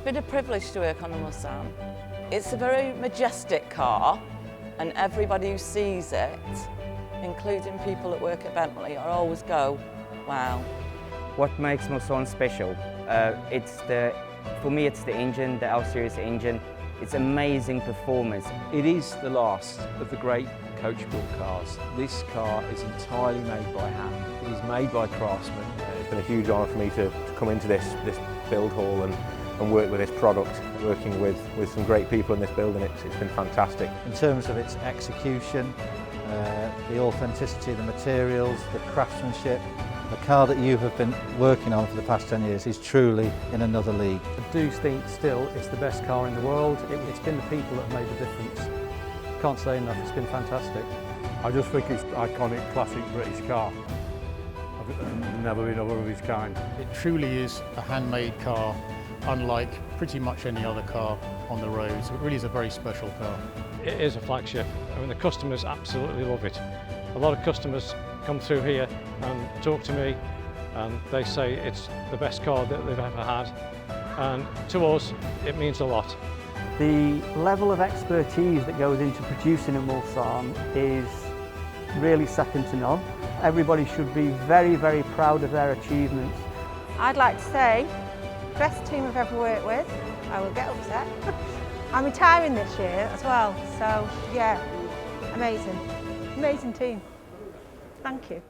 been a privilege to work on a Mulsanne. It's a very majestic car, and everybody who sees it, including people that work at Bentley, always go, wow. What makes Mulsanne special? For me, it's the engine, the L-Series engine. It's amazing performance. It is the last of the great coach-built cars. This car is entirely made by hand. It is made by craftsmen. It's been a huge honour for me to come into this build hall and work with this product. Working with some great people in this building, it's been fantastic. In terms of its execution, the authenticity of the materials, the craftsmanship, the car that you have been working on for the past 10 years is truly in another league. I do think still it's the best car in the world. It's been the people that have made the difference. Can't say enough, it's been fantastic. I just think it's an iconic, classic British car. I've never been other of its kind. It truly is a handmade car, unlike pretty much any other car on the roads. It really is a very special car. It is a flagship. I mean, the customers absolutely love it. A lot of customers come through here and talk to me, and they say it's the best car that they've ever had. And to us, it means a lot. The level of expertise that goes into producing a Mulsanne is really second to none. Everybody should be very, very proud of their achievements. I'd like to say, best team I've ever worked with. I will get upset. I'm retiring this year as well, so yeah, amazing. Amazing team. Thank you.